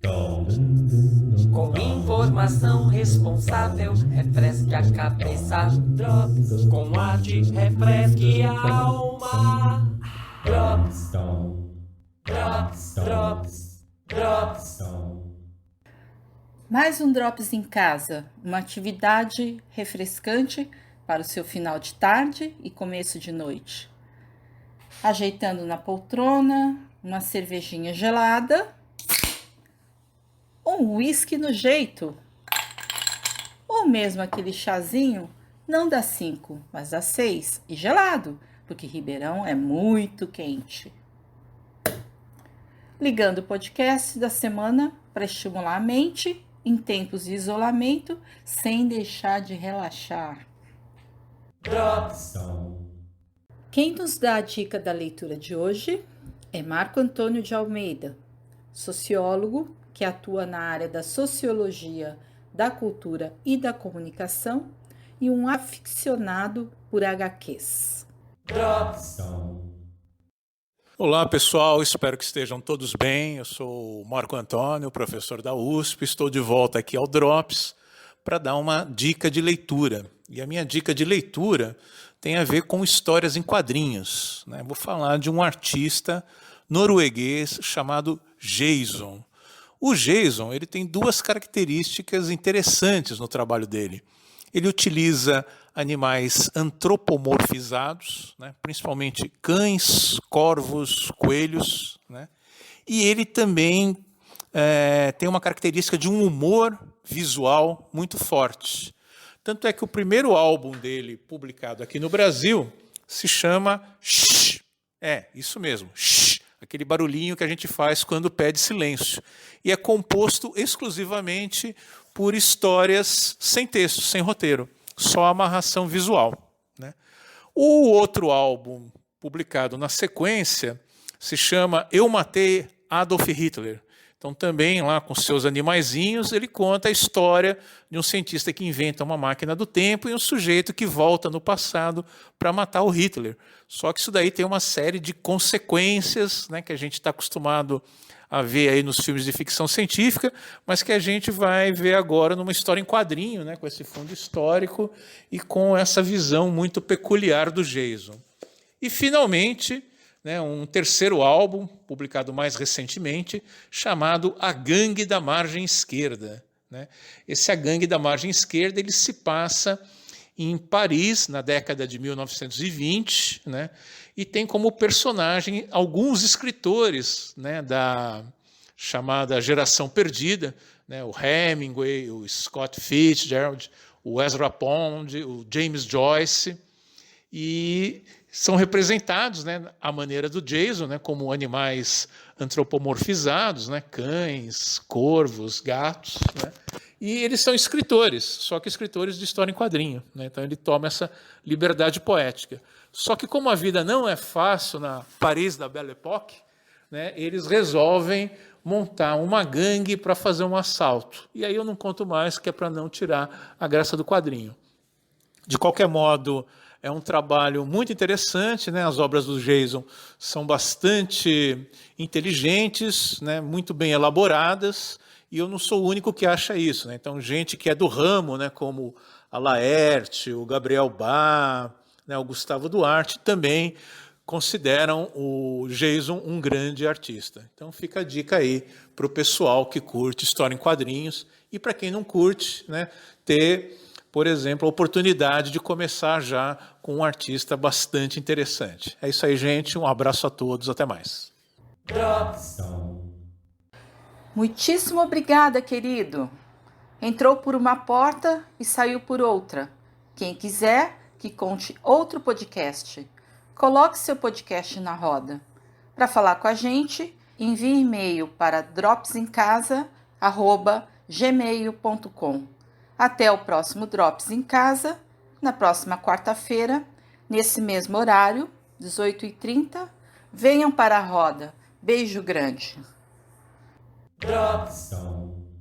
Com informação responsável, refresque a cabeça. Drops, com arte, refresque a alma. Drops, drops, drops, drops. Mais um Drops em Casa, uma atividade refrescante para o seu final de tarde e começo de noite. Ajeitando na poltrona, uma cervejinha gelada, um whisky no jeito, ou mesmo aquele chazinho, não dá 5, mas dá 6 e gelado, porque Ribeirão é muito quente. Ligando o podcast da semana para estimular a mente em tempos de isolamento, sem deixar de relaxar. Drops. Quem nos dá a dica da leitura de hoje é Marco Antônio de Almeida, sociólogo que atua na área da sociologia, da cultura e da comunicação e um aficionado por HQs. Drops. Olá pessoal, espero que estejam todos bem. Eu sou o Marco Antônio, professor da USP, estou de volta aqui ao Drops para dar uma dica de leitura. E a minha dica de leitura tem a ver com histórias em quadrinhos, né? Vou falar de um artista norueguês chamado Jason. O Jason, ele tem duas características interessantes no trabalho dele. Ele utiliza animais antropomorfizados, né, principalmente cães, corvos, coelhos, né, e ele também tem uma característica de um humor visual muito forte. Tanto é que o primeiro álbum dele, publicado aqui no Brasil, se chama Shh. É, isso mesmo, Shh. Aquele barulhinho que a gente faz quando pede silêncio. E é composto exclusivamente por histórias sem texto, sem roteiro, só amarração visual, né? O outro álbum, publicado na sequência, se chama Eu Matei Adolf Hitler. Então, também lá com seus animaizinhos, ele conta a história de um cientista que inventa uma máquina do tempo e um sujeito que volta no passado para matar o Hitler. Só que isso daí tem uma série de consequências, né, que a gente está acostumado a ver aí nos filmes de ficção científica, mas que a gente vai ver agora numa história em quadrinho, né, com esse fundo histórico e com essa visão muito peculiar do Jason. E, finalmente, né, um terceiro álbum, publicado mais recentemente, chamado A Gangue da Margem Esquerda, né? Esse A Gangue da Margem Esquerda ele se passa em Paris, na década de 1920, né? E tem como personagem alguns escritores, né, da chamada Geração Perdida, né, o Hemingway, o Scott Fitzgerald, o Ezra Pound, o James Joyce, e são representados, né, à maneira do Jason, né, como animais antropomorfizados, né, cães, corvos, gatos, né, e eles são escritores, só que escritores de história em quadrinho, né, então ele toma essa liberdade poética. Só que como a vida não é fácil na Paris da Belle Époque, né, eles resolvem montar uma gangue para fazer um assalto. E aí eu não conto mais, que é para não tirar a graça do quadrinho. De qualquer modo, é um trabalho muito interessante, né? As obras do Jason são bastante inteligentes, né? Muito bem elaboradas, e eu não sou o único que acha isso, né? Então, gente que é do ramo, né? Como a Laerte, o Gabriel Bá, né? O Gustavo Duarte, também consideram o Jason um grande artista. Então, fica a dica aí para o pessoal que curte história em quadrinhos, e para quem não curte, né? Ter, por exemplo, a oportunidade de começar já com um artista bastante interessante. É isso aí, gente. Um abraço a todos. Até mais. Drops. Muitíssimo obrigada, querido. Entrou por uma porta e saiu por outra. Quem quiser que conte outro podcast, coloque seu podcast na roda. Para falar com a gente, envie e-mail para dropsemcasa@gmail.com. Até o próximo Drops em Casa, na próxima quarta-feira, nesse mesmo horário, 18h30. Venham para a roda. Beijo grande. Drops.